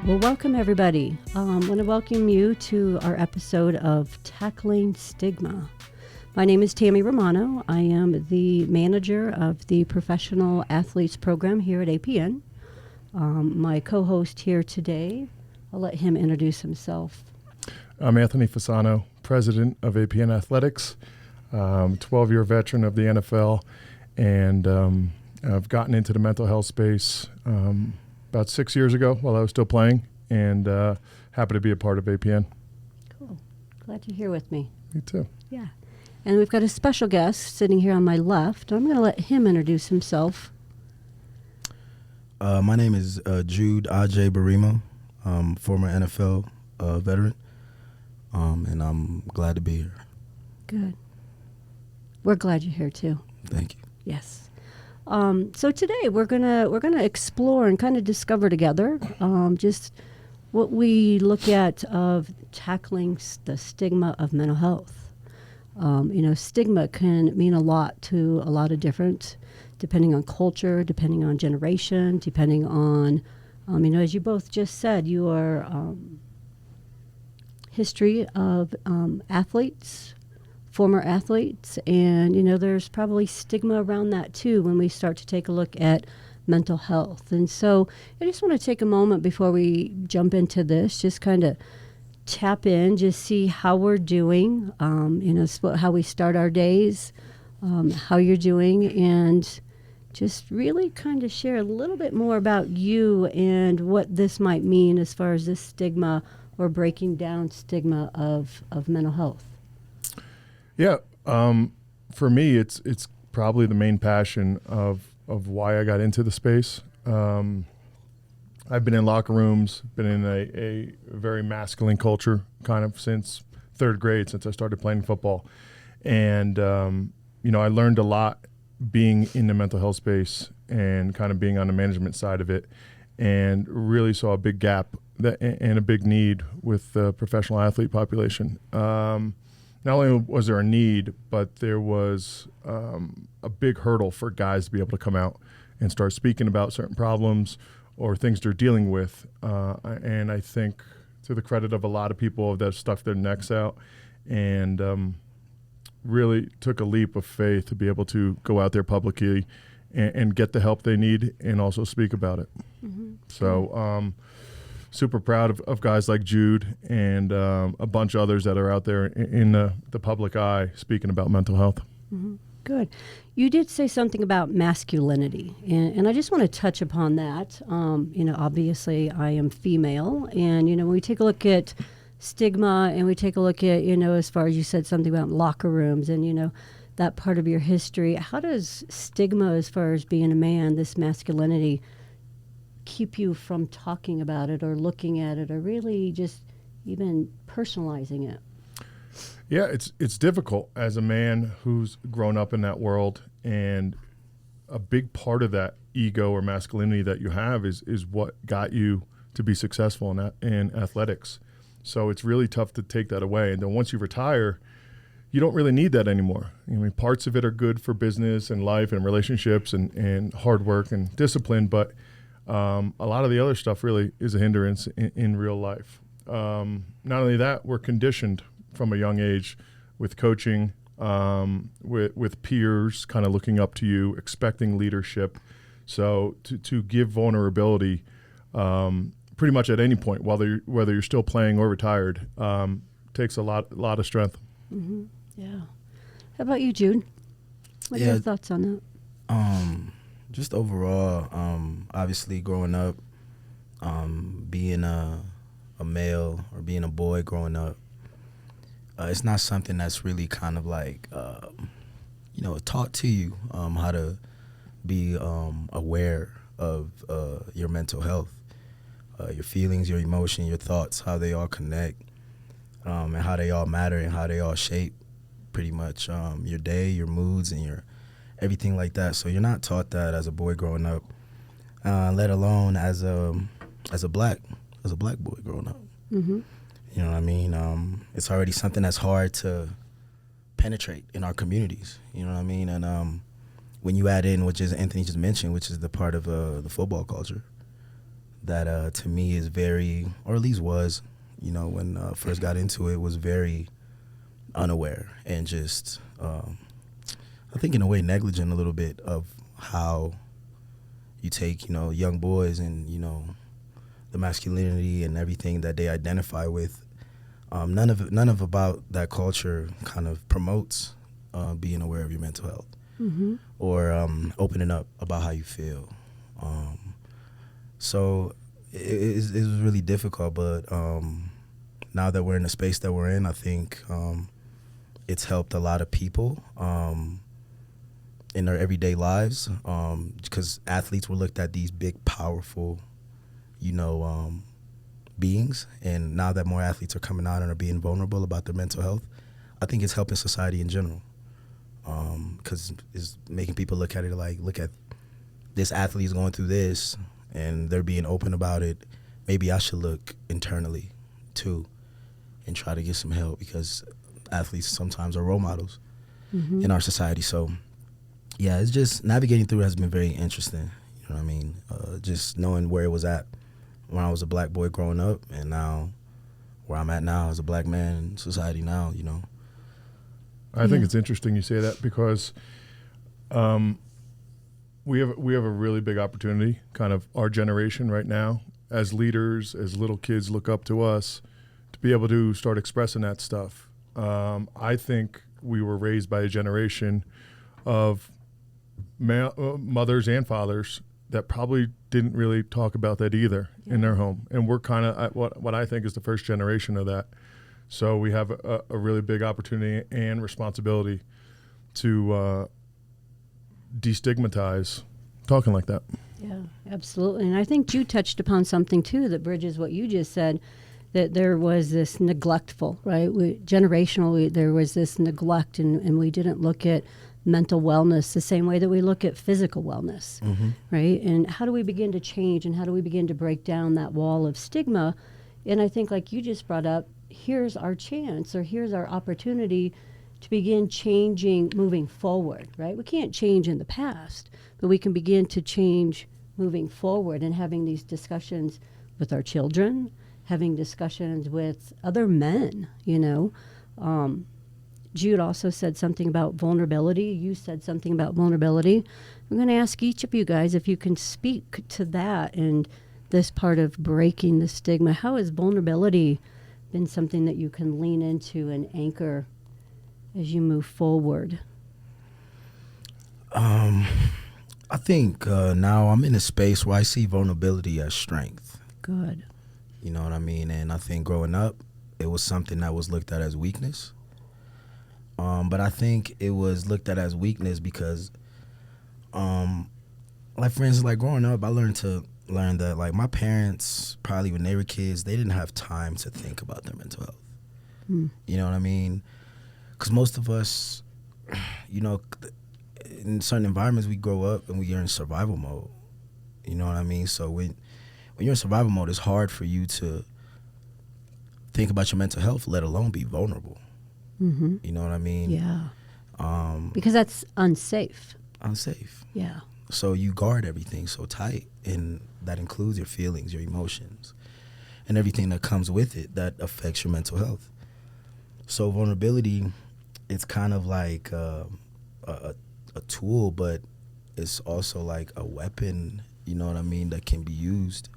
Well, welcome everybody. I want to welcome you to our episode of Tackling Stigma. My name is Tami Romano. I am the manager of the Professional Athletes Program here at APN. My co-host here today, I'll let him introduce himself. I'm Anthony Fasano, president of APN Athletics, 12-year veteran of the NFL, and I've gotten into the mental health space about 6 years ago while I was still playing, and happy to be a part of APN. Cool. Glad you're here with me. Me too. Yeah. And we've got a special guest sitting here on my left. I'm going to let him introduce himself. My name is Jude Adjei-Barimah, former NFL veteran, and I'm glad to be here. Good. We're glad you're here too. Thank you. Yes. So today we're gonna explore and kind of discover together just what we look at of tackling the stigma of mental health. Stigma can mean a lot to a lot of different, depending on culture, depending on generation, depending on, as you both just said, your history of athletes, former athletes, and there's probably stigma around that too when we start to take a look at mental health. And so I just want to take a moment before we jump into this, just kind of tap in, just see how we're doing, how we start our days, how you're doing, and just really kind of share a little bit more about you and what this might mean as far as this stigma or breaking down stigma of mental health. Yeah, for me, it's probably the main passion of why I got into the space. I've been in locker rooms, been in a very masculine culture kind of since third grade, since I started playing football. And, I learned a lot being in the mental health space and kind of being on the management side of it, and really saw a big gap and a big need with the professional athlete population. Not only was there a need, but there was a big hurdle for guys to be able to come out and start speaking about certain problems or things they're dealing with. And I think, to the credit of a lot of people that stuck their necks out and really took a leap of faith to be able to go out there publicly and get the help they need and also speak about it. Mm-hmm. So super proud of guys like Jude and a bunch of others that are out there in the public eye speaking about mental health. Mm-hmm. Good. You did say something about masculinity, and I just want to touch upon that. Obviously I am female, and, when we take a look at stigma and we take a look at, as far as you said something about locker rooms and, that part of your history, how does stigma as far as being a man, this masculinity, keep you from talking about it or looking at it or really just even personalizing it? Yeah, it's difficult as a man who's grown up in that world, and a big part of that ego or masculinity that you have is what got you to be successful in athletics. So it's really tough to take that away. And then once you retire, you don't really need that anymore. Parts of it are good for business and life and relationships and hard work and discipline, but a lot of the other stuff really is a hindrance in real life. Not only that, we're conditioned from a young age with coaching, with peers kind of looking up to you, expecting leadership. So to give vulnerability pretty much at any point, whether you're still playing or retired, takes a lot of strength. Mm-hmm. Yeah. How about you, Jude? What are your thoughts on that? Just overall, obviously growing up, being a male or being a boy growing up, it's not something that's really kind of like, taught to you, how to be aware of your mental health, your feelings, your emotion, your thoughts, how they all connect, and how they all matter and how they all shape pretty much your day, your moods, and your everything like that. So you're not taught that as a boy growing up, let alone as a black boy growing up. Mm-hmm. You know what I mean? It's already something that's hard to penetrate in our communities. You know what I mean? And when you add in, which is Anthony just mentioned, which is the part of the football culture, that to me is very, or at least was, when first got into it, was very unaware and just, I think in a way negligent a little bit of how you take, young boys and, the masculinity and everything that they identify with. None of about that culture kind of promotes being aware of your mental health or opening up about how you feel. So it was really difficult, but now that we're in the space that we're in, I think it's helped a lot of people in their everyday lives, because athletes were looked at these big, powerful, beings, and now that more athletes are coming out and are being vulnerable about their mental health, I think it's helping society in general, because it's making people look at it like, look at this athlete is going through this, and they're being open about it. Maybe I should look internally too and try to get some help, because athletes sometimes are role models in our society. So yeah, it's just navigating through it has been very interesting. You know what I mean? Just knowing where it was at when I was a black boy growing up, and now where I'm at now as a black man in society now, I think it's interesting you say that, because we have a really big opportunity, kind of our generation right now, as leaders, as little kids look up to us, to be able to start expressing that stuff. I think we were raised by a generation of mothers and fathers that probably didn't really talk about that either in their home. And we're kind of what I think is the first generation of that. So we have a really big opportunity and responsibility to destigmatize talking like that. Yeah, absolutely. And I think Jude touched upon something too that bridges what you just said, that there was this neglectful, right? Generationally, there was this neglect, and we didn't look at mental wellness the same way that we look at physical wellness, right? And how do we begin to change, and how do we begin to break down that wall of stigma? And I think, like you just brought up, here's our chance, or here's our opportunity to begin changing moving forward, right? We can't change in the past, but we can begin to change moving forward, and having these discussions with our children, having discussions with other men, Jude also said something about vulnerability. You said something about vulnerability. I'm going to ask each of you guys if you can speak to that and this part of breaking the stigma. How has vulnerability been something that you can lean into and anchor as you move forward? I think now I'm in a space where I see vulnerability as strength. Good. You know what I mean? And I think growing up, it was something that was looked at as weakness. But I think it was looked at as weakness because, like, for instance, like growing up, I learned that, like, my parents, probably when they were kids, they didn't have time to think about their mental health. You know what I mean? Because most of us, in certain environments, we grow up and we are in survival mode. You know what I mean? So when you're in survival mode, it's hard for you to think about your mental health, let alone be vulnerable. You know what I mean? Yeah. Because that's unsafe. Unsafe. Yeah. So you guard everything so tight, and that includes your feelings, your emotions, and everything that comes with it that affects your mental health. So vulnerability, it's kind of like a tool, but it's also like a weapon, you know what I mean, that can be used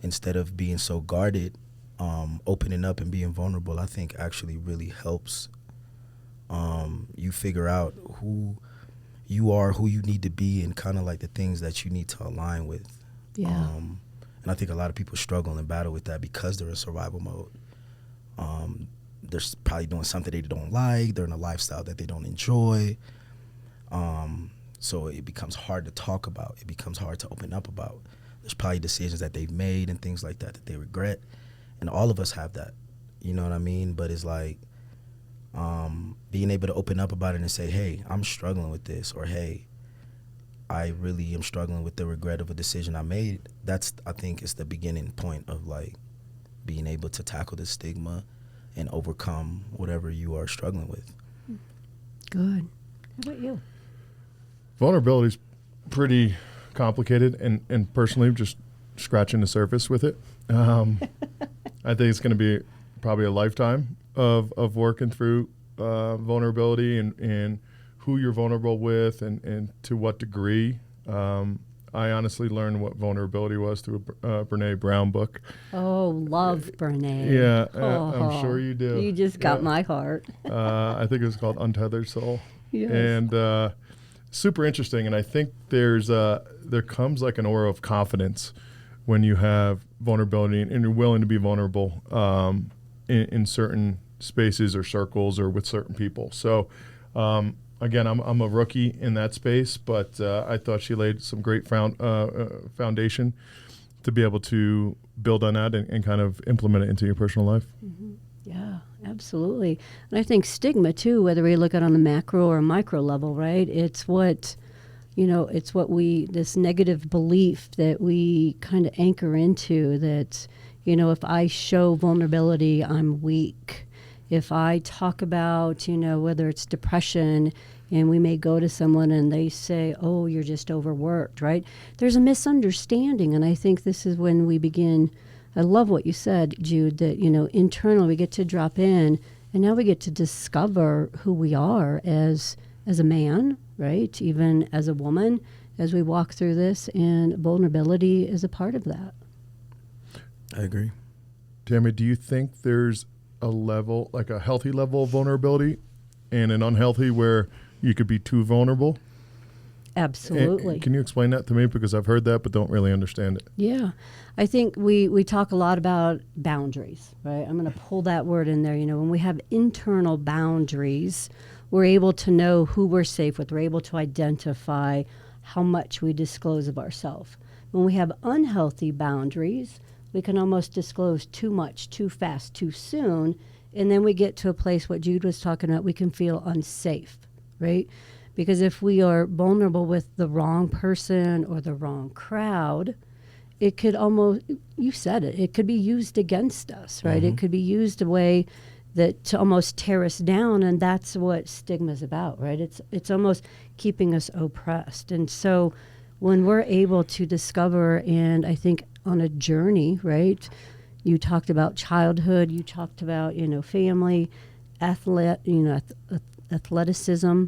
instead of being so guarded. Opening up and being vulnerable, I think, actually really helps you figure out who you are, who you need to be, and kind of like the things that you need to align with. Yeah. And I think a lot of people struggle and battle with that because they're in survival mode. They're probably doing something they don't like. They're in a lifestyle that they don't enjoy. So it becomes hard to talk about. It becomes hard to open up about. There's probably decisions that they've made and things like that they regret. And all of us have that, you know what I mean? But it's like being able to open up about it and say, hey, I'm struggling with this, or hey, I really am struggling with the regret of a decision I made. That's, I think, is the beginning point of like being able to tackle the stigma and overcome whatever you are struggling with. Good. How about you? Vulnerability is pretty complicated, and personally, just scratching the surface with it. I think it's going to be probably a lifetime of working through vulnerability and who you're vulnerable with and to what degree. I honestly learned what vulnerability was through a Brene Brown book. Oh, love Brene. Yeah, Oh, I'm sure you do. You just got my heart. I think it was called Untethered Soul. Yes. And super interesting. And I think there comes like an aura of confidence when you have vulnerability and you're willing to be vulnerable in certain spaces or circles or with certain people. So, again, I'm a rookie in that space, but I thought she laid some great foundation to be able to build on that and kind of implement it into your personal life. Mm-hmm. Yeah, absolutely. And I think stigma, too, whether we look at it on the macro or micro level, right? It's what, this negative belief that we kind of anchor into that, if I show vulnerability, I'm weak. If I talk about, whether it's depression, and we may go to someone and they say, oh, you're just overworked, right? There's a misunderstanding. And I think this is when we begin. I love what you said, Jude, that, internally we get to drop in and now we get to discover who we are as a man, right? Even as a woman, as we walk through this, and vulnerability is a part of that. I agree. Tami, do you think there's a level, like a healthy level of vulnerability and an unhealthy where you could be too vulnerable? Absolutely. And can you explain that to me? Because I've heard that, but don't really understand it. Yeah. I think we talk a lot about boundaries, right? I'm going to pull that word in there. When we have internal boundaries, we're able to know who we're safe with. We're able to identify how much we disclose of ourselves. When we have unhealthy boundaries, we can almost disclose too much, too fast, too soon. And then we get to a place, what Jude was talking about, we can feel unsafe, right? Because if we are vulnerable with the wrong person or the wrong crowd, it could almost, you said it, it could be used against us, right? Mm-hmm. It could be used a way that to almost tear us down, and that's what stigma is about, right? It's almost keeping us oppressed. And so when we're able to discover, and I think on a journey, right? You talked about childhood, you talked about, family, athleticism.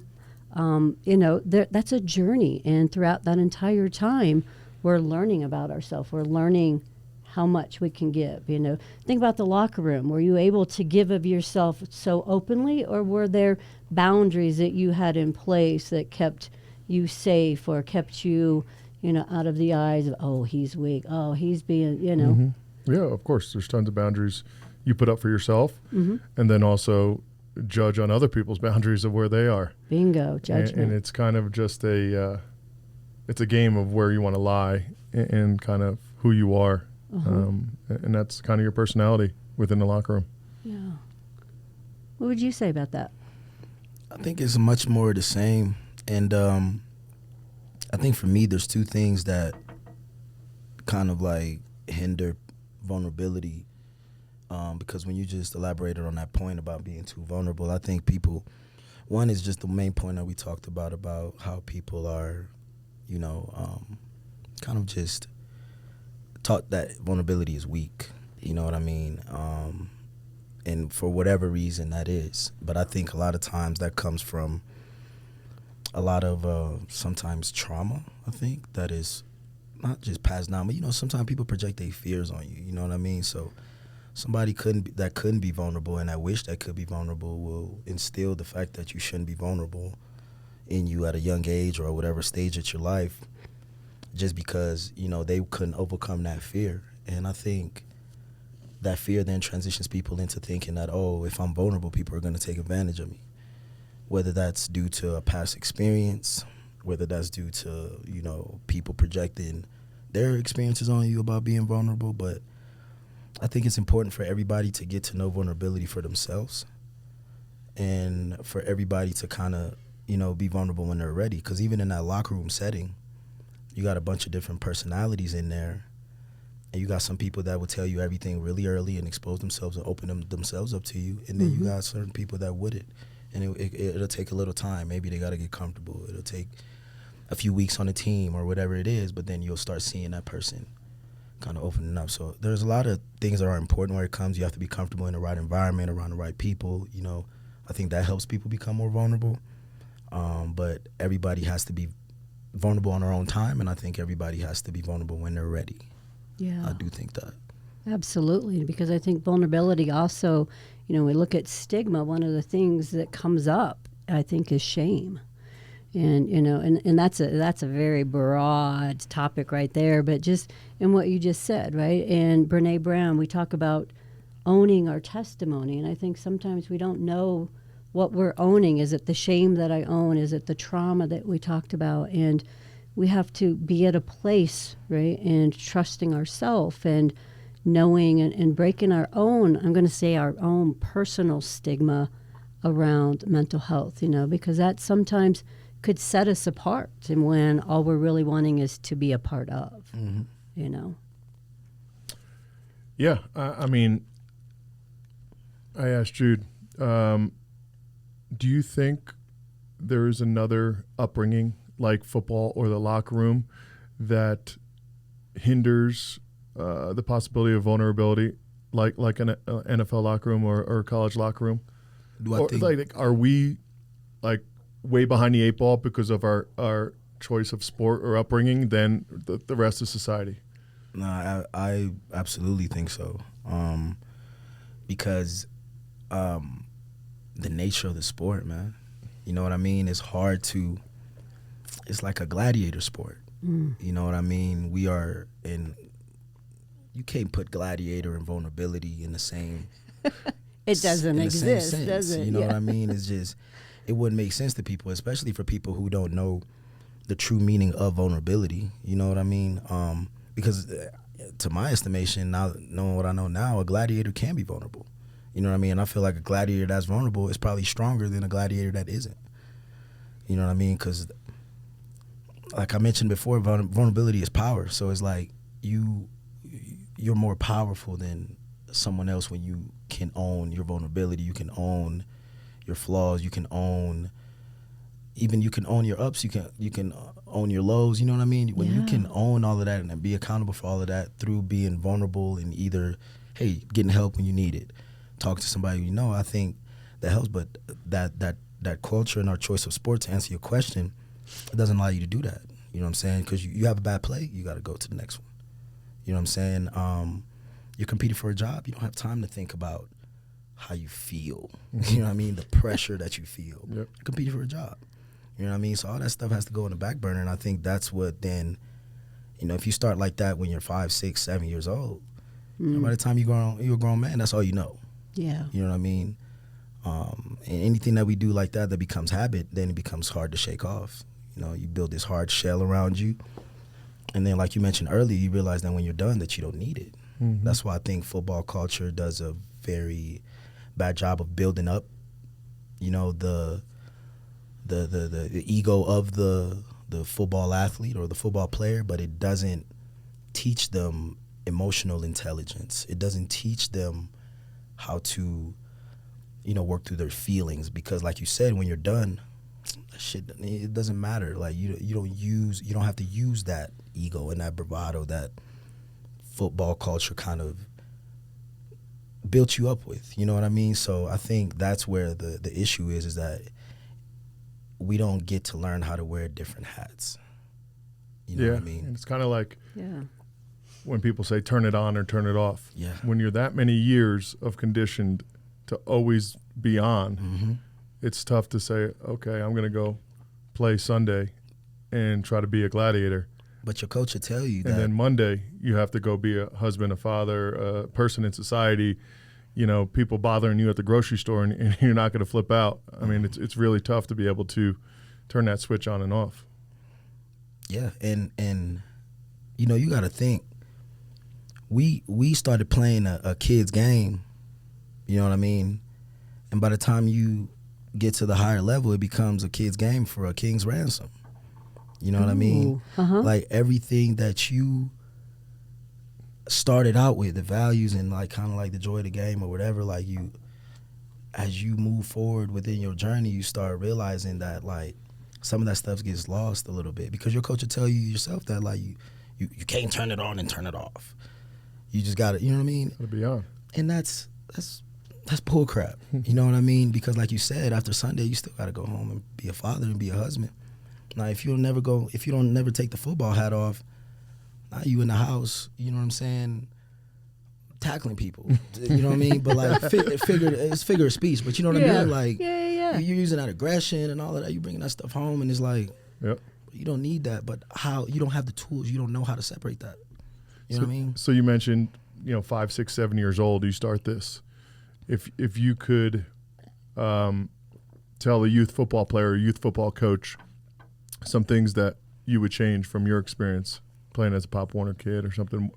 That's a journey. And throughout that entire time, we're learning about ourselves. We're learning how much we can give. Think about the locker room. Were you able to give of yourself so openly, or were there boundaries that you had in place that kept you safe or kept you, out of the eyes of, oh, he's weak. Oh, he's being, Mm-hmm. Yeah, of course. There's tons of boundaries you put up for yourself, and then also judge on other people's boundaries of where they are. Bingo, judgment. And it's kind of just it's a game of where you want to lie and kind of who you are. And that's kind of your personality within the locker room. Yeah. What would you say about that? I think it's much more the same. And I think for me, there's two things that kind of like hinder vulnerability. Because when you just elaborated on that point about being too vulnerable, I think people, one is just the main point that we talked about how people are, kind of just taught that vulnerability is weak. You know what I mean? And for whatever reason that is. But I think a lot of times that comes from a lot of sometimes trauma, I think, that is not just passed down, but, sometimes people project their fears on you. You know what I mean? So somebody that couldn't be vulnerable and that wish that could be vulnerable will instill the fact that you shouldn't be vulnerable in you at a young age or whatever stage of your life, just because, they couldn't overcome that fear. And I think that fear then transitions people into thinking that, oh, if I'm vulnerable, people are going to take advantage of me. Whether that's due to a past experience, whether that's due to, people projecting their experiences on you about being vulnerable. But I think it's important for everybody to get to know vulnerability for themselves and for everybody to kind of, be vulnerable when they're ready. Because even in that locker room setting, you got a bunch of different personalities in there. And you got some people that will tell you everything really early and expose themselves and open themselves up to you. And then you got certain people that wouldn't. And it'll take a little time. Maybe they got to get comfortable. It'll take a few weeks on a team or whatever it is. But then you'll start seeing that person kind of opening up. So there's a lot of things that are important where it comes. You have to be comfortable in the right environment, around the right people. You know, I think that helps people become more vulnerable. But everybody has to be vulnerable on their own time, and I think everybody has to be vulnerable when they're ready. Yeah. I do think that. Absolutely, because I think vulnerability also, you know, we look at stigma, one of the things that comes up, I think, is shame. And, you know, and that's a very broad topic right there, but just in what you just said, right? And Brene Brown, we talk about owning our testimony, and I think sometimes we don't know what we're owning. Is it the shame that I own? Is it the trauma that we talked about? And we have to be at a place, right, and trusting ourselves and knowing and breaking our own, I'm going to say our own personal stigma around mental health, you know, because that sometimes could set us apart, and when all we're really wanting is to be a part of, you know. Yeah, I mean, I asked Jude, do you think there is another upbringing like football or the locker room that hinders the possibility of vulnerability, like an NFL locker room or a college locker room? Do I Or, think like, are we like way behind the eight ball because of our choice of sport or upbringing than the rest of society? No, I absolutely think so. Because the nature of the sport, man. You know what I mean? It's hard to. It's like a gladiator sport. You know what I mean? We are in. You can't put gladiator and vulnerability in the same. It doesn't in the same exist, sense, does it? You know Yeah. what I mean? It's just, it wouldn't make sense to people, especially for people who don't know the true meaning of vulnerability. You know what I mean? Because to my estimation, now knowing what I know now, a gladiator can be vulnerable. You know what I mean? And I feel like a gladiator that's vulnerable is probably stronger than a gladiator that isn't. You know what I mean? Because, like I mentioned before, vulnerability is power. So it's like you're more powerful than someone else when you can own your vulnerability. You can own your flaws. You can own your ups. You can own your lows. You know what I mean? When you can own all of that and be accountable for all of that through being vulnerable and either, hey, getting help when you need it, talk to somebody you know, I think that helps. But that culture and our choice of sport, to answer your question, it doesn't allow you to do that. You know what I'm saying? Because you have a bad play, you got to go to the next one. You know what I'm saying? You're competing for a job. You don't have time to think about how you feel. You know what I mean? The pressure that you feel. Yep. You're competing for a job. You know what I mean? So all that stuff has to go in the back burner, and I think that's what then, you know, if you start like that when you're 5, 6, 7 years old, you know, by the time you're a grown man, that's all you know. Yeah. You know what I mean? And anything that we do like that becomes habit, then it becomes hard to shake off. You know, you build this hard shell around you, and then like you mentioned earlier, you realize that when you're done that you don't need it. That's why I think football culture does a very bad job of building up, you know, the ego of the football athlete or the football player, but it doesn't teach them emotional intelligence. It doesn't teach them how to, you know, work through their feelings, because like you said, when you're done, that shit, it doesn't matter. Like you don't have to use that ego and that bravado that football culture kind of built you up with. You know what I mean? So I think that's where the issue is that we don't get to learn how to wear different hats. You know what I mean? And it's kind of like Yeah. when people say turn it on or turn it off. Yeah. When you're that many years of conditioned to always be on, it's tough to say, okay, I'm going to go play Sunday and try to be a gladiator. But your coach will tell you that. And then Monday, you have to go be a husband, a father, a person in society, you know, people bothering you at the grocery store, and you're not going to flip out. I mean, it's really tough to be able to turn that switch on and off. Yeah, and you know, you got to think, we started playing a kid's game, you know what I mean? And by the time you get to the higher level, it becomes a kid's game for a king's ransom. You know what I mean? Like everything that you started out with, the values and like kind of like the joy of the game or whatever, like as you move forward within your journey, you start realizing that like some of that stuff gets lost a little bit, because your coach will tell you yourself that like You can't turn it on and turn it off. You just got to, you know what I mean? Gotta be on. And that's bull crap. You know what I mean? Because like you said, after Sunday, you still got to go home and be a father and be a husband. Now, if you don't never take the football hat off, now you in the house, you know what I'm saying, tackling people. You know what I mean? But like it's figure of speech. But you know what I mean? Like you're using that aggression and all of that. You bringing that stuff home, and it's like, Yep. you don't need that. But how you don't have the tools, you don't know how to separate that. You know what I mean? So you mentioned, 5, 6, 7 years old, you start this. If you could tell a youth football player, a youth football coach, some things that you would change from your experience playing as a Pop Warner kid or something,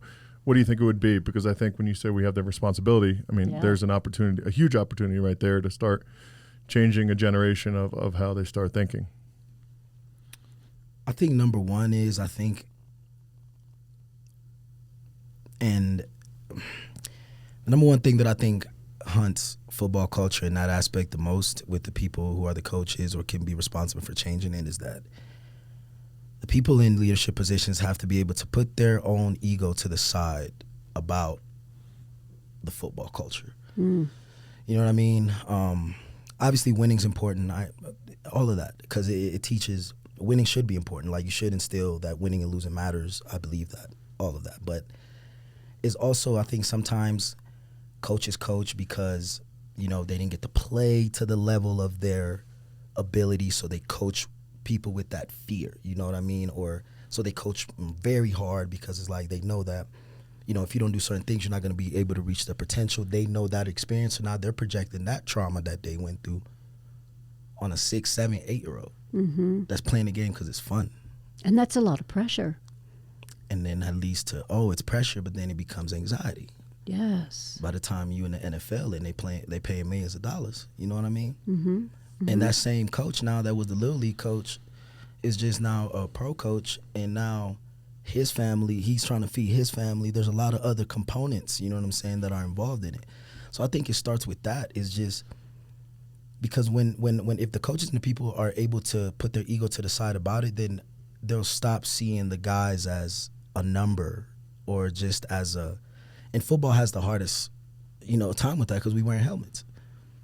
what do you think it would be? Because I think when you say we have the responsibility, there's an opportunity, a huge opportunity right there to start changing a generation of how they start thinking. I think number one is, and the number one thing that I think hunts football culture in that aspect the most with the people who are the coaches or can be responsible for changing it is that the people in leadership positions have to be able to put their own ego to the side about the football culture. You know what I mean? Obviously, winning's important. All of that, because it teaches winning should be important. Like, you should instill that winning and losing matters. I believe that, all of that. But it's also, I think sometimes coaches coach because, they didn't get to play to the level of their ability, so they coach people with that fear, you know what I mean? Or so they coach very hard because it's like they know that, if you don't do certain things, you're not going to be able to reach their potential. They know that experience, so now they're projecting that trauma that they went through on a 6, 7, 8-year-old that's playing the game because it's fun. And that's a lot of pressure. And then that leads to, it's pressure, but then it becomes anxiety. Yes. By the time you in the NFL and they paying millions of dollars, you know what I mean? Mm-hmm. And that same coach now that was the Little League coach is just now a pro coach, and now his family, he's trying to feed his family. There's a lot of other components, you know what I'm saying, that are involved in it. So I think it starts with that. It's just because when if the coaches and the people are able to put their ego to the side about it, then they'll stop seeing the guys as a number or just as a, and football has the hardest, time with that because we wearing helmets.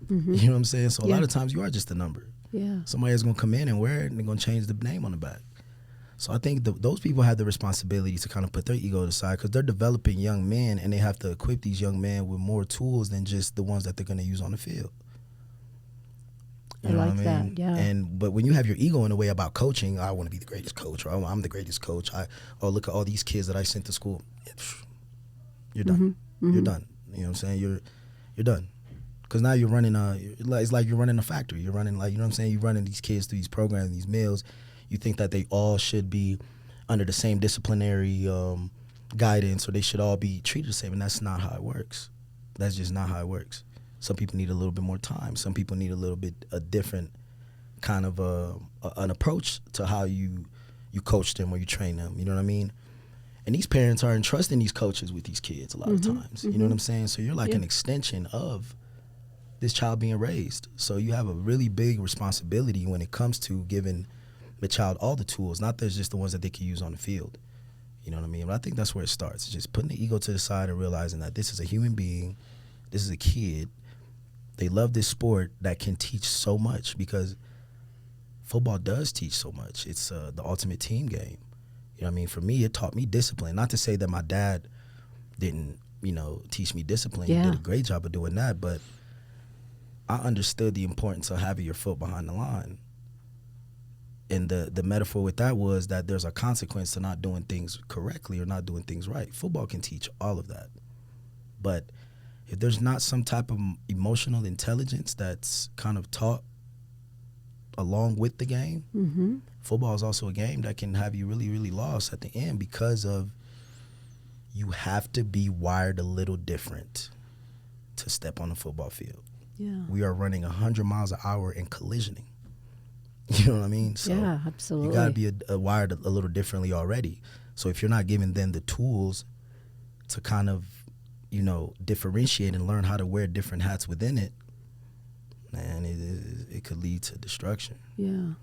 Mm-hmm. You know what I'm saying? So a lot of times you are just a number. Yeah. Somebody is going to come in and wear it, and they're going to change the name on the back. So I think those people have the responsibility to kind of put their ego aside because they're developing young men, and they have to equip these young men with more tools than just the ones that they're going to use on the field. I like that, yeah. But when you have your ego in a way about coaching, I want to be the greatest coach, or I'm the greatest coach. Look at all these kids that I sent to school. You're done. Mm-hmm. You're done. You know what I'm saying? You're done. Because now you're running it's like you're running a factory. You're running, like, you know what I'm saying? You're running these kids through these programs, these meals. You think that they all should be under the same disciplinary guidance, or they should all be treated the same, and that's not how it works. That's just not how it works. Some people need a little bit more time. Some people need a little bit a different kind of an approach to how you coach them or you train them. You know what I mean? And these parents are entrusting these coaches with these kids a lot of times. You know what I'm saying? So you're like an extension of this child being raised. So you have a really big responsibility when it comes to giving the child all the tools, not just the ones that they can use on the field. You know what I mean? But I think that's where it starts. It's just putting the ego to the side and realizing that this is a human being, this is a kid. They love this sport that can teach so much, because football does teach so much. It's the ultimate team game. You know what I mean? For me, it taught me discipline. Not to say that my dad didn't, teach me discipline. He did a great job of doing that, but I understood the importance of having your foot behind the line. And the metaphor with that was that there's a consequence to not doing things correctly or not doing things right. Football can teach all of that. But if there's not some type of emotional intelligence that's kind of taught along with the game, football is also a game that can have you really, really lost at the end, because of you have to be wired a little different to step on the football field. Yeah. We are running 100 miles an hour and collisioning. You know what I mean? So yeah, absolutely. you got to be wired a little differently already. So if you're not giving them the tools to kind of, differentiate and learn how to wear different hats within it, man, it could lead to destruction. Yeah.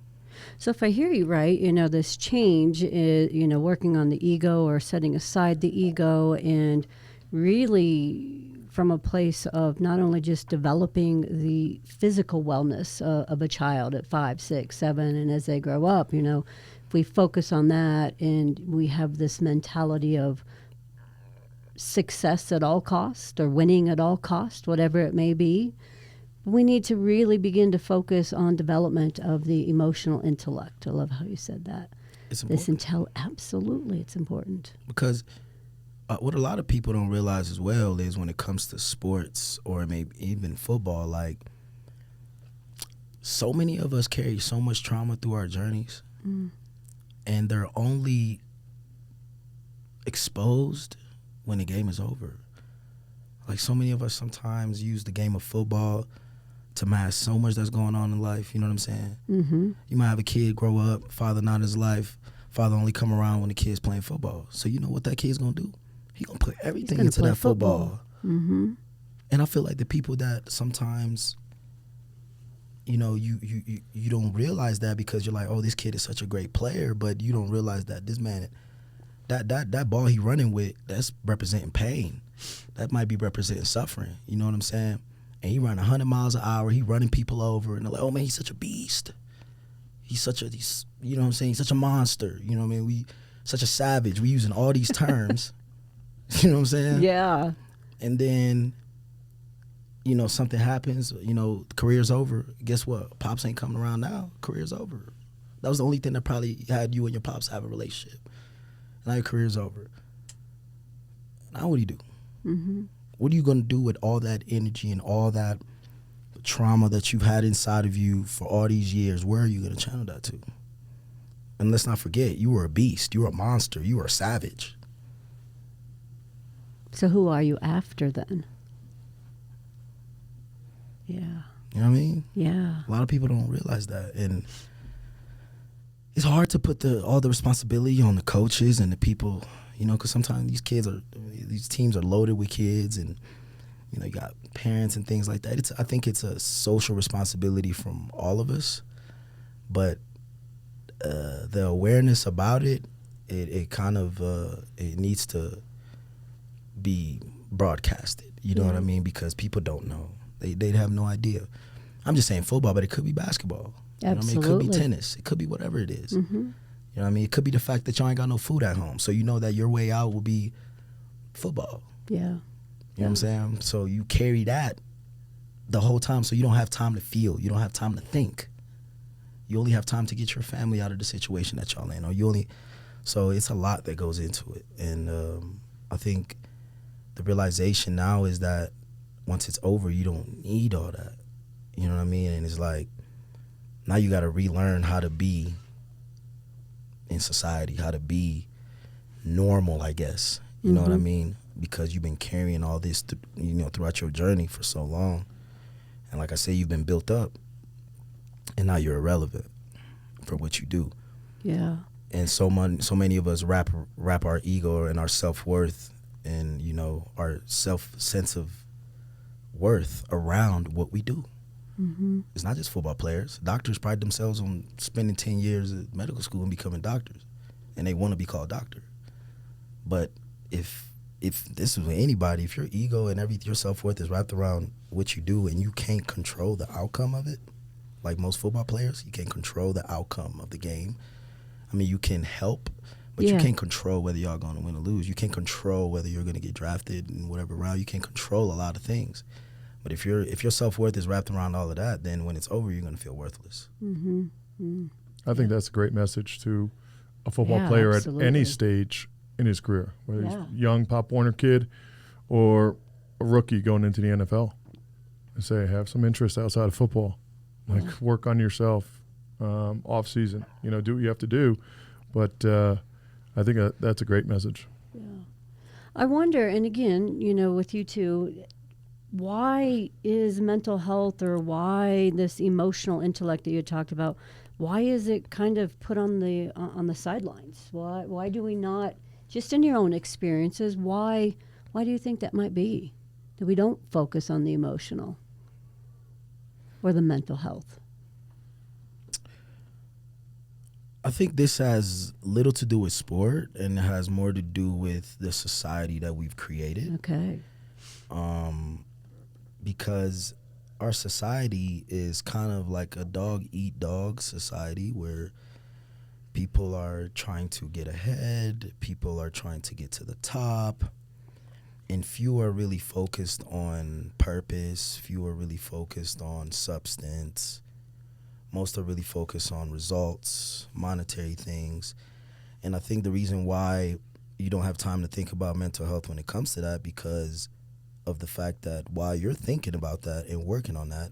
So if I hear you right, this change is, working on the ego or setting aside the ego and really from a place of not only just developing the physical wellness of a child at 5, 6, 7, and as they grow up, if we focus on that and we have this mentality of success at all cost or winning at all cost, whatever it may be, we need to really begin to focus on development of the emotional intellect. I love how you said that. It's important. Absolutely, it's important. Because what a lot of people don't realize as well is when it comes to sports or maybe even football, like so many of us carry so much trauma through our journeys, and they're only exposed when the game is over. Like so many of us sometimes use the game of football to mask so much that's going on in life. You know what I'm saying? Mm-hmm. You might have a kid grow up, father not in his life, father only come around when the kid's playing football. So you know what that kid's gonna do? He gonna put everything into that football. Mm-hmm. And I feel like the people that sometimes, you don't realize that because you're like, oh, this kid is such a great player, but you don't realize that this man, that ball he running with, that's representing pain. That might be representing suffering. You know what I'm saying? And he running 100 miles an hour. He running people over, and they're like, oh man, he's such a beast. He's you know what I'm saying? He's such a monster. You know what I mean? Such a savage. We using all these terms. You know what I'm saying? Yeah. And then, something happens, career's over. Guess what? Pops ain't coming around now. Career's over. That was the only thing that probably had you and your pops have a relationship. Now your career's over. Now what do you do? Mm-hmm. What are you going to do with all that energy and all that trauma that you've had inside of you for all these years? Where are you going to channel that to? And let's not forget, you were a beast. You were a monster. You were a savage. So who are you after then? Yeah. You know what I mean? Yeah. A lot of people don't realize that. And it's hard to put all the responsibility on the coaches and the people, because sometimes these teams are loaded with kids and, you got parents and things like that. I think it's a social responsibility from all of us. But the awareness about it kind of it needs to be broadcasted. You know what I mean? Because people don't know. They have no idea. I'm just saying football, but it could be basketball. Absolutely. You know what I mean? It could be tennis. It could be whatever it is. Mm-hmm. You know what I mean? It could be the fact that y'all ain't got no food at home. So you know that your way out will be football. Yeah. You know what I'm saying? So you carry that the whole time, so you don't have time to feel. You don't have time to think. You only have time to get your family out of the situation that y'all in. So it's a lot that goes into it. And I think the realization now is that once it's over, you don't need all that. You know what I mean? And it's like, now you got to relearn how to be in society, how to be normal, I guess. You know what I mean? Because you've been carrying all this, throughout your journey for so long. And like I say, you've been built up, and now you're irrelevant for what you do. Yeah. And so many of us wrap our ego and our self-worth and, our sense of worth around what we do. Mm-hmm. It's not just football players. Doctors pride themselves on spending 10 years at medical school and becoming doctors, and they want to be called doctor. But if this is with anybody, if your ego and your self-worth is wrapped around what you do and you can't control the outcome of it, like most football players, you can't control the outcome of the game. I mean, you can help, but you can't control whether y'all going to win or lose. You can't control whether you're going to get drafted in whatever round. You can't control a lot of things. But if your self-worth is wrapped around all of that, then when it's over, you're going to feel worthless. Mm-hmm. Mm-hmm. I think that's a great message to a football player absolutely. at any stage in his career, whether he's a young Pop Warner kid or a rookie going into the NFL. And say, have some interest outside of football. Like, work on yourself off season. Do what you have to do. But I think that's a great message. Yeah. I wonder, and again, with you two, why is mental health or why this emotional intellect that you talked about, why is it kind of put on the sidelines? Why do we not, just in your own experiences, why do you think that might be? That we don't focus on the emotional or the mental health? I think this has little to do with sport, and it has more to do with the society that we've created. Okay. Because our society is kind of like a dog-eat-dog society where people are trying to get ahead, people are trying to get to the top, and few are really focused on purpose, few are really focused on substance, most are really focused on results, monetary things. And I think the reason why you don't have time to think about mental health when it comes to that, because of the fact that while you're thinking about that and working on that,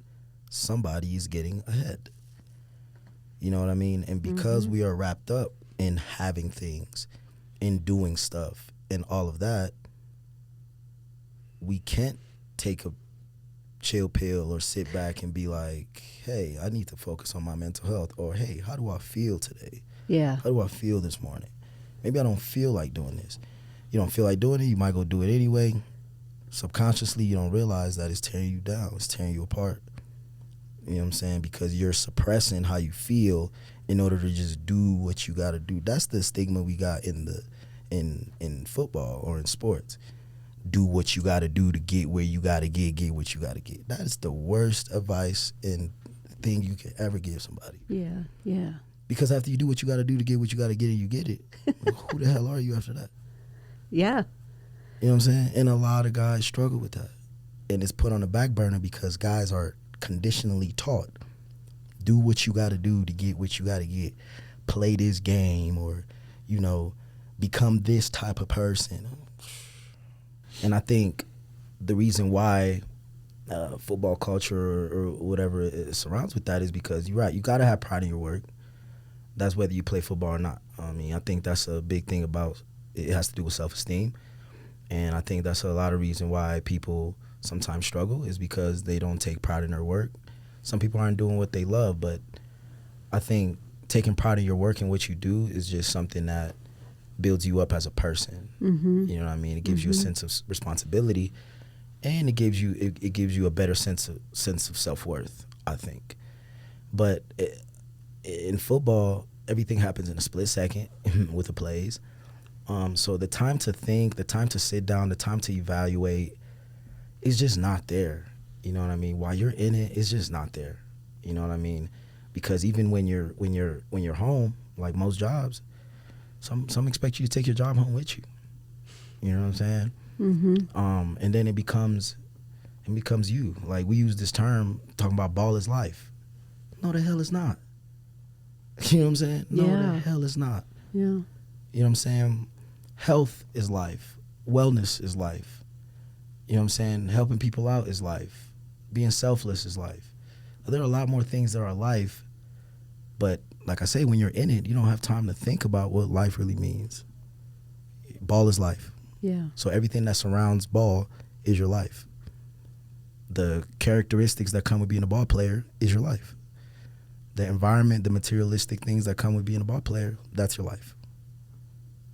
somebody is getting ahead. You know what I mean? And because we are wrapped up in having things, in doing stuff, and all of that, we can't take a chill pill or sit back and be like, hey, I need to focus on my mental health. Or, hey, how do I feel today? Yeah. How do I feel this morning? Maybe I don't feel like doing this. You don't feel like doing it, you might go do it anyway. Subconsciously, you don't realize that it's tearing you down. It's tearing you apart. You know what I'm saying? Because you're suppressing how you feel in order to just do what you got to do. That's the stigma we got in football or in sports. Do what you got to do to get where you got to get what you got to get. That is the worst advice and thing you can ever give somebody. Yeah, yeah. Because after you do what you got to do to get what you got to get and you get it, who the hell are you after that? Yeah. You know what I'm saying? And a lot of guys struggle with that. And it's put on the back burner because guys are conditionally taught, do what you got to do to get what you got to get. Play this game or, you know, become this type of person. And I think the reason why football culture or whatever it surrounds with that is because you're right. You got to have pride in your work. That's whether you play football or not. I mean, I think that's a big thing about it. Has to do with self-esteem. And I think that's a lot of reason why people sometimes struggle is because they don't take pride in their work. Some people aren't doing what they love, but I think taking pride in your work and what you do is just something that builds you up as a person. You know what I mean? It gives you a sense of responsibility, and it gives you a better sense of self-worth, I think. But in football, everything happens in a split second with the plays. So the time to think, the time to sit down, the time to evaluate is just not there. You know what I mean? While you're in it, it's just not there. You know what I mean? Because even when you're home, like most jobs, some expect you to take your job home with you. You know what I'm saying? And then it becomes you. Like we use this term talking about ball is life. No, the hell it's not. You know what I'm saying? No, the hell it's not. Yeah. You know what I'm saying? Health is life. Wellness is life. You know what I'm saying? Helping people out is life. Being selfless is life. There are a lot more things that are life, but like I say, when you're in it, you don't have time to think about what life really means. Ball is life. Yeah. So everything that surrounds ball is your life. The characteristics that come with being a ball player is your life. The environment, the materialistic things that come with being a ball player, that's your life.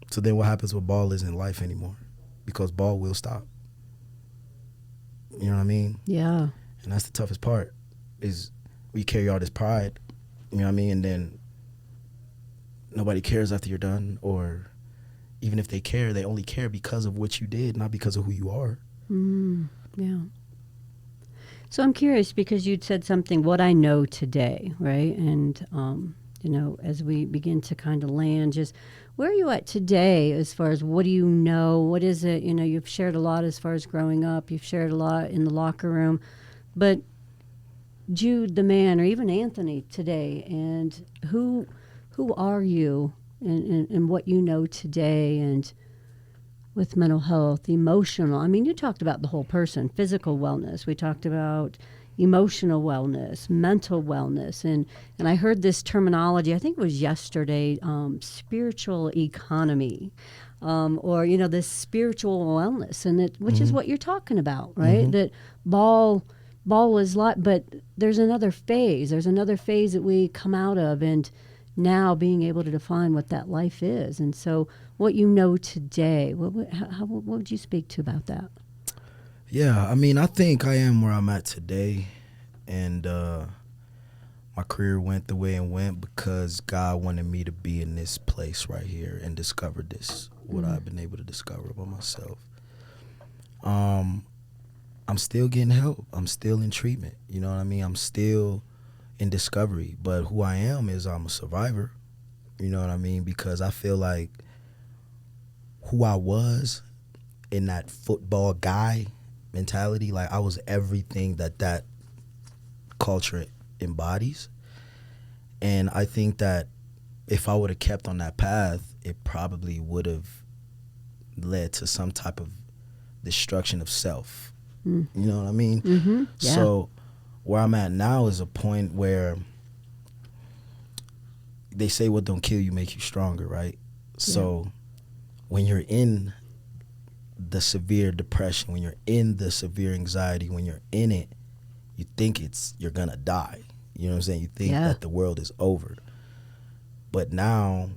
So then what happens with ball isn't life anymore because ball will stop. You know what I mean? Yeah. And that's the toughest part is we carry all this pride, you know what I mean? And then nobody cares after you're done, or even if they care, they only care because of what you did, not because of who you are. Yeah. So I'm curious because you'd said something, what I know today, right? And, you know, as we begin to kind of land, just where are you at today as far as what do you know? What is it? You know, you've shared a lot as far as growing up. You've shared a lot in the locker room. But Jude, the man, or even Anthony today, and who are you and what you know today and with mental health, emotional. I mean, you talked about the whole person, physical wellness. We talked about emotional wellness, mental wellness. And I heard this terminology, I think it was yesterday, spiritual economy, or, you know, this spiritual wellness, and which is what you're talking about, right? That ball is but there's another phase. There's another phase that we come out of, and now being able to define what that life is. And so what you know today, what would you speak to about that? Yeah, I mean, I think I am where I'm at today, and my career went the way it went because God wanted me to be in this place right here and discover this, what I've been able to discover about myself. I'm still getting help. I'm still in treatment. You know what I mean? I'm still in discovery. But who I am is I'm a survivor. You know what I mean? Because I feel like who I was in that football guy mentality, like I was everything that culture embodies. And I think that if I would have kept on that path, it probably would have led to some type of destruction of self. You know what I mean? Mm-hmm. Yeah. So where I'm at now is a point where they say what don't kill you make you stronger, right? So when you're in the severe depression, when you're in the severe anxiety, when you're in it, you think you're gonna die. You know what I'm saying? You think that the world is over. But now,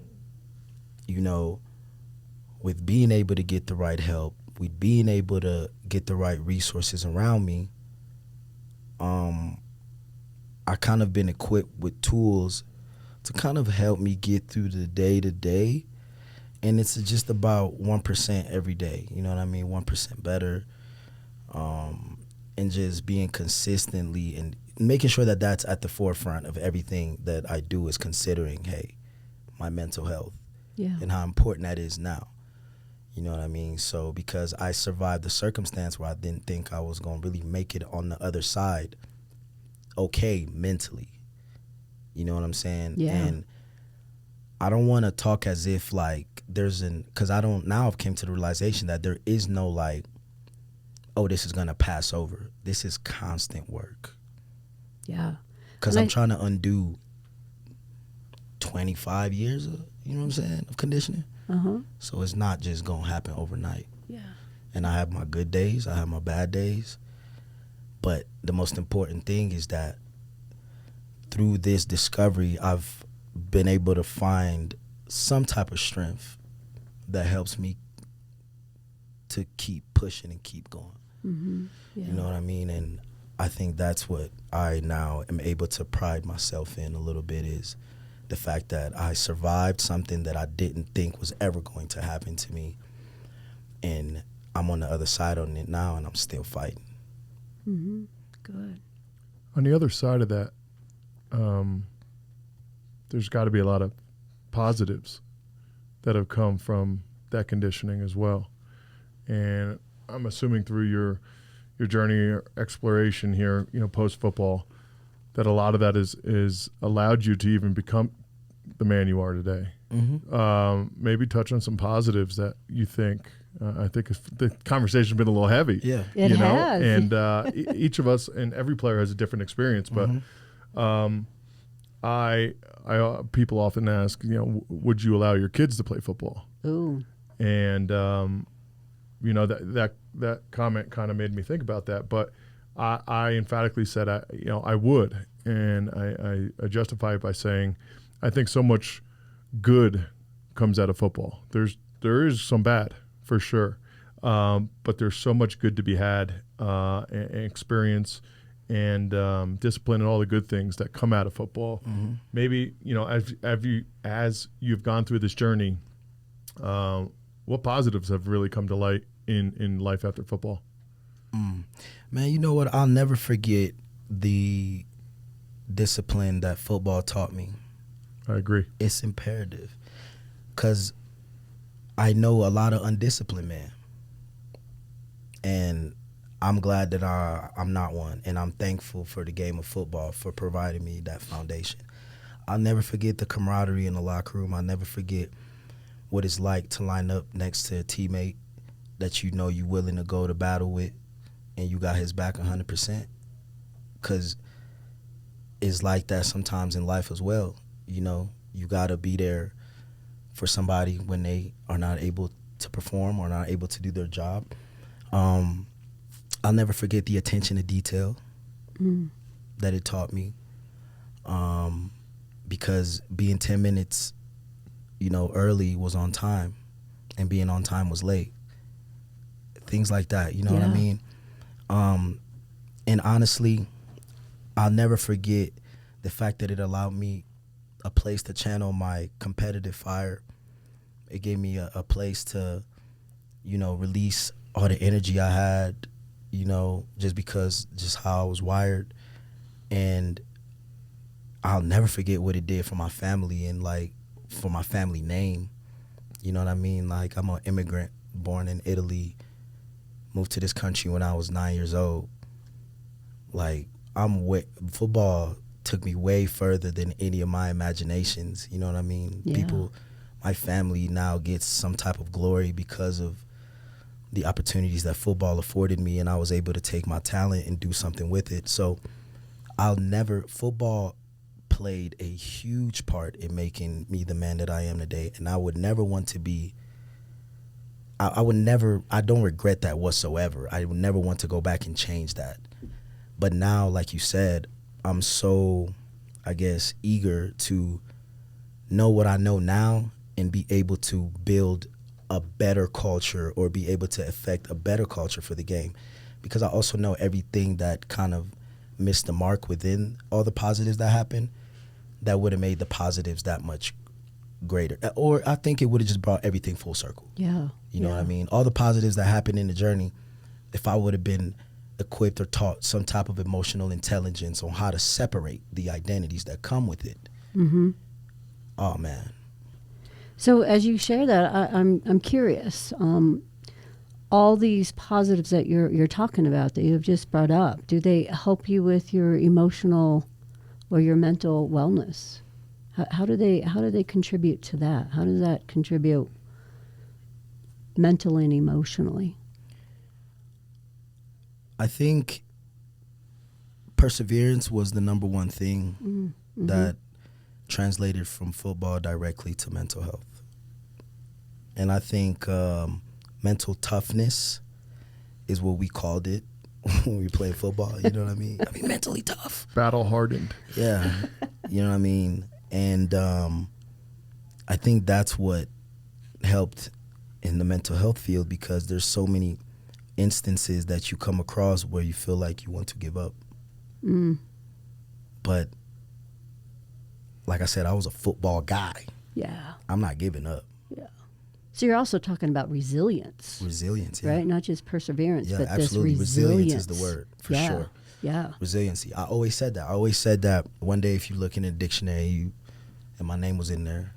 you know, with being able to get the right help, with being able to get the right resources around me, I kind of been equipped with tools to kind of help me get through the day to day. And it's just about 1% every day. You know what I mean? 1% better. And just being consistently and making sure that that's at the forefront of everything that I do is considering, hey, my mental health and how important that is now. You know what I mean? So because I survived the circumstance where I didn't think I was going to really make it on the other side okay mentally. You know what I'm saying? Yeah. And I don't want to talk as if like because now I've came to the realization that there is no like, oh, this is going to pass over. This is constant work. Yeah. Because I'm trying to undo 25 years of, you know what I'm saying, of conditioning. Uh-huh. So it's not just going to happen overnight. Yeah. And I have my good days, I have my bad days. But the most important thing is that through this discovery, I've been able to find some type of strength that helps me to keep pushing and keep going. Mm-hmm. Yeah. You know what I mean? And I think that's what I now am able to pride myself in a little bit, is the fact that I survived something that I didn't think was ever going to happen to me. And I'm on the other side on it now, and I'm still fighting. Mm-hmm. Good. On the other side of that, there's got to be a lot of positives that have come from that conditioning as well. And I'm assuming through your journey or exploration here, you know, post football, that a lot of that is allowed you to even become the man you are today. Mm-hmm. Maybe touch on some positives that you think. I think the conversation's been a little heavy. Yeah. It you know, has. and each of us and every player has a different experience. But I people often ask, you know, would you allow your kids to play football? Ooh. And you know, that comment kind of made me think about that. But I emphatically said I would, and I justify it by saying I think so much good comes out of football. There is some bad for sure, but there's so much good to be had, and experience and discipline and all the good things that come out of football. Mm-hmm. Maybe, you know, as you've gone through this journey, what positives have really come to light in life after football? Man, you know what? I'll never forget the discipline that football taught me. I agree. It's imperative, because I know a lot of undisciplined men, and I'm glad that I'm not one, and I'm thankful for the game of football for providing me that foundation. I'll never forget the camaraderie in the locker room. I'll never forget what it's like to line up next to a teammate that you know you're willing to go to battle with, and you got his back 100%. Because it's like that sometimes in life as well. You know, you got to be there for somebody when they are not able to perform or not able to do their job. I'll never forget the attention to detail that it taught me, because being 10 minutes, you know, early was on time, and being on time was late. Things like that, you know what I mean? And honestly, I'll never forget the fact that it allowed me a place to channel my competitive fire. It gave me a place to, release all the energy I had, just how I was wired. And I'll never forget what it did for my family and, like, for my family name. You know what I mean? Like, I'm an immigrant born in Italy, moved to this country when I was 9 years old. Like, football took me way further than any of my imaginations. You know what I mean? Yeah. My family now gets some type of glory because of the opportunities that football afforded me, and I was able to take my talent and do something with it. So football played a huge part in making me the man that I am today, and I would never want to be, I don't regret that whatsoever. I would never want to go back and change that. But now, like you said, I'm so, I guess, eager to know what I know now and be able to build a better culture or be able to affect a better culture for the game. Because I also know everything that kind of missed the mark within all the positives that happened, that would have made the positives that much greater. Or I think it would have just brought everything full circle. Yeah. You know what I mean? All the positives that happened in the journey, if I would have been equipped or taught some type of emotional intelligence on how to separate the identities that come with it. Mm-hmm. Oh, man. So as you share that, I'm curious. All these positives that you're talking about that you've just brought up, do they help you with your emotional or your mental wellness? How do they contribute to that? How does that contribute mentally and emotionally? I think perseverance was the number one thing Mm-hmm. that translated from football directly to mental health. And I think mental toughness is what we called it when we played football. You know what I mean? I mean, mentally tough. Battle hardened. Yeah. You know what I mean? And I think that's what helped in the mental health field, because there's so many instances that you come across where you feel like you want to give up. Mm. But like I said, I was a football guy. Yeah. I'm not giving up. Yeah. So you're also talking about resilience. Resilience, yeah. Right? Not just perseverance, Yeah, but absolutely. this resilience. Resilience is the word, for yeah. sure. Yeah. Resiliency. I always said that. I always said that one day if you look in a dictionary and my name was in there,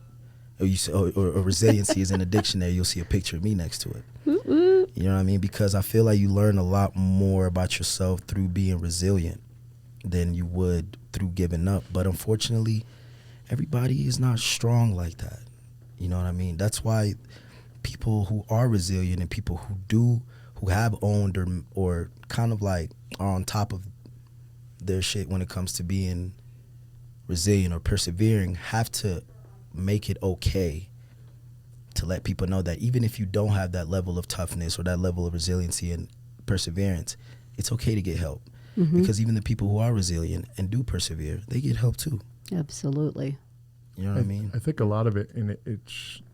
or resiliency is in a dictionary, you'll see a picture of me next to it. You know what I mean? Because I feel like you learn a lot more about yourself through being resilient than you would through giving up. But unfortunately, everybody is not strong like that. You know what I mean? That's why people who are resilient and people who have owned or kind of like are on top of their shit when it comes to being resilient or persevering have to make it okay to let people know that even if you don't have that level of toughness or that level of resiliency and perseverance, it's okay to get help. Mm-hmm. Because even the people who are resilient and do persevere, they get help too. Absolutely. You know what I mean? I think a lot of it, and it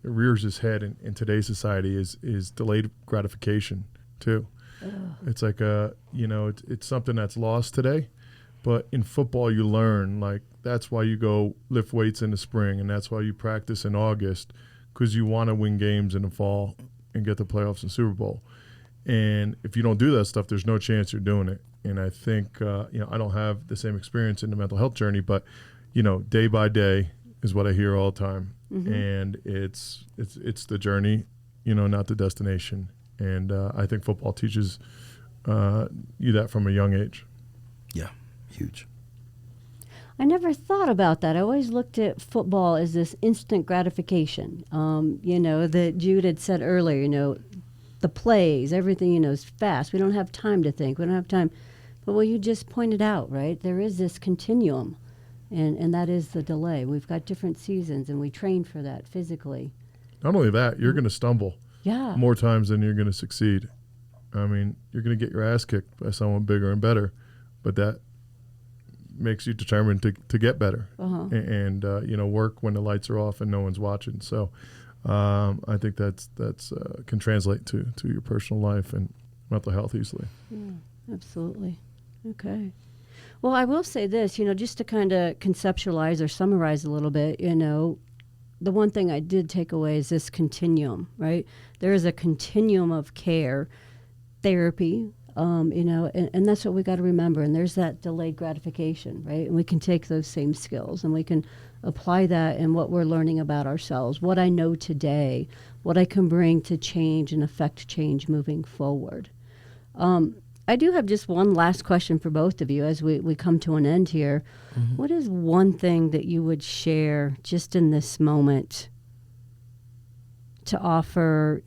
rears its head in today's society, is delayed gratification too. Ugh. It's like it's something that's lost today, but in football you learn, like, that's why you go lift weights in the spring, and that's why you practice in August, because you want to win games in the fall and get the playoffs and Super Bowl. And if you don't do that stuff, there's no chance you're doing it. And I think I don't have the same experience in the mental health journey, but day by day is what I hear all the time. Mm-hmm. And it's the journey, not the destination. And I think football teaches you that from a young age. Yeah, huge. I never thought about that. I always looked at football as this instant gratification. That Jude had said earlier, the plays, everything, is fast. We don't have time to think. We don't have time. But what you just pointed out, right, there is this continuum, and that is the delay. We've got different seasons, and we train for that physically. Not only that, you're going to stumble more times than you're going to succeed. I mean, you're going to get your ass kicked by someone bigger and better, but that makes you determined to get better and work when the lights are off and no one's watching. So I think that's can translate to your personal life and mental health easily. Yeah, absolutely. Okay. Well, I will say this, just to kind of conceptualize or summarize a little bit, the one thing I did take away is this continuum, right? There is a continuum of care, therapy, and that's what we got to remember. And there's that delayed gratification, right? And we can take those same skills and we can apply that in what we're learning about ourselves, what I know today, what I can bring to change and affect change moving forward. I do have just one last question for both of you as we come to an end here. Mm-hmm. What is one thing that you would share just in this moment to offer,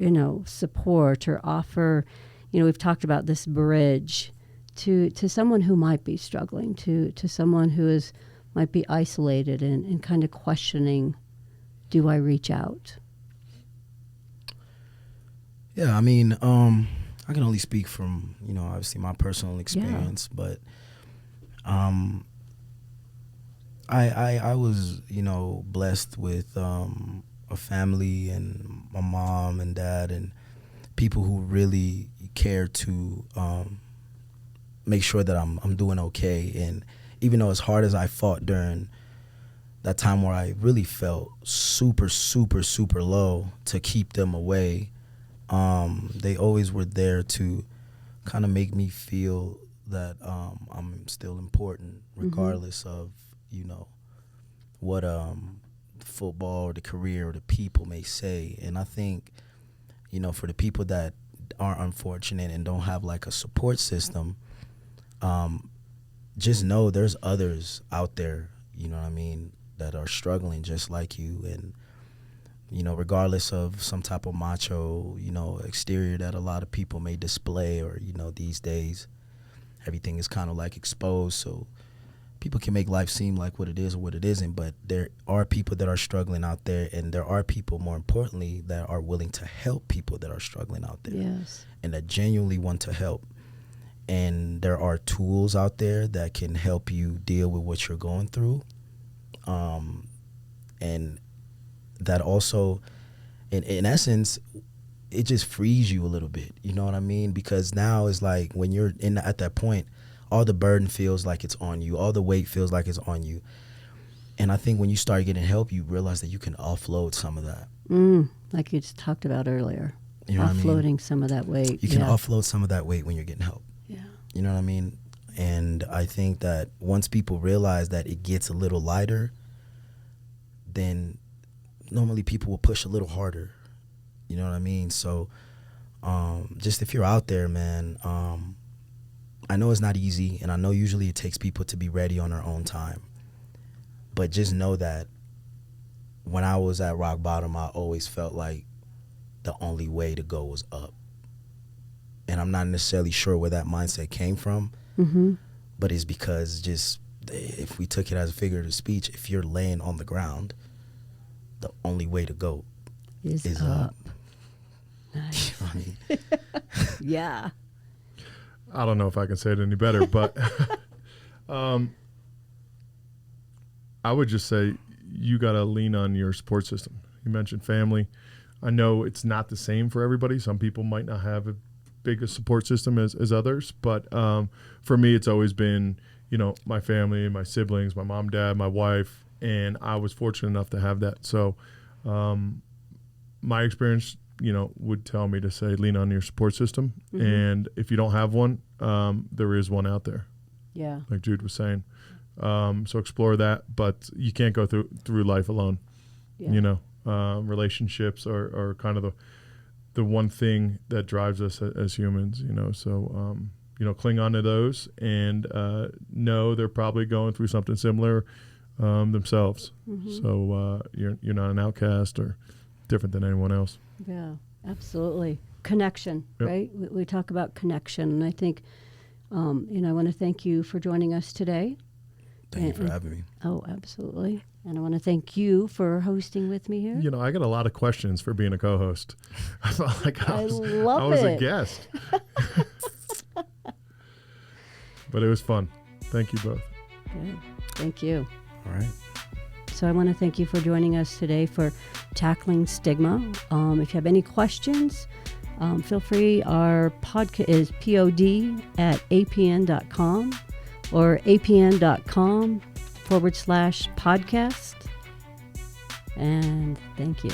support or offer, we've talked about this bridge to someone who might be struggling, to someone who might be isolated and kind of questioning, do I reach out? Yeah, I mean, I can only speak from, obviously my personal experience, but I was, blessed with a family and my mom and dad and people who really care to make sure that I'm doing okay. And even though as hard as I fought during that time where I really felt super, super, super low, to keep them away, they always were there to kind of make me feel that I'm still important, regardless of, what football or the career or the people may say. And I think, for the people that are unfortunate and don't have like a support system, just know there's others out there, that are struggling just like you. And regardless of some type of macho, exterior that a lot of people may display, or, these days everything is kind of like exposed, so people can make life seem like what it is or what it isn't. But there are people that are struggling out there, and there are people, more importantly, that are willing to help people that are struggling out there. Yes. And that genuinely want to help. And there are tools out there that can help you deal with what you're going through. And that also, in essence, it just frees you a little bit. You know what I mean? Because now it's like when you're at that point, all the burden feels like it's on you. All the weight feels like it's on you. And I think when you start getting help, you realize that you can offload some of that. Like you just talked about earlier. You know Offloading what I mean? some of that weight. You can offload some of that weight when you're getting help. Yeah. You know what I mean? And I think that once people realize that it gets a little lighter, then normally people will push a little harder. You know what I mean? So just if you're out there, man, I know it's not easy, and I know usually it takes people to be ready on their own time. But just know that when I was at rock bottom, I always felt like the only way to go was up. And I'm not necessarily sure where that mindset came from, but it's because just if we took it as a figure of speech, if you're laying on the ground, the only way to go is up. Nice. You know what I mean? Yeah. I don't know if I can say it any better, but I would just say you got to lean on your support system. You mentioned family. I know it's not the same for everybody. Some people might not have a big a support system as others, but for me, it's always been, my family, my siblings, my mom, dad, my wife, and I was fortunate enough to have that. So my experience, would tell me to say lean on your support system. And if you don't have one, there is one out there. Yeah. Like Jude was saying. So explore that, but you can't go through life alone. Yeah. Relationships are kind of the one thing that drives us as humans, so cling on to those and know they're probably going through something similar themselves. So you're not an outcast or different than anyone else. Yeah, absolutely. Connection, Yep. right? We talk about connection, and I think, I want to thank you for joining us today. Thank you for having me. Oh, absolutely. And I want to thank you for hosting with me here. I got a lot of questions for being a co-host. I felt like I was it. a guest. But it was fun. Thank you both. Good. Thank you. All right. So I want to thank you for joining us today for Tackling Stigma. If you have any questions, feel free. Our podcast is pod@apn.com. or apn.com/podcast. And thank you.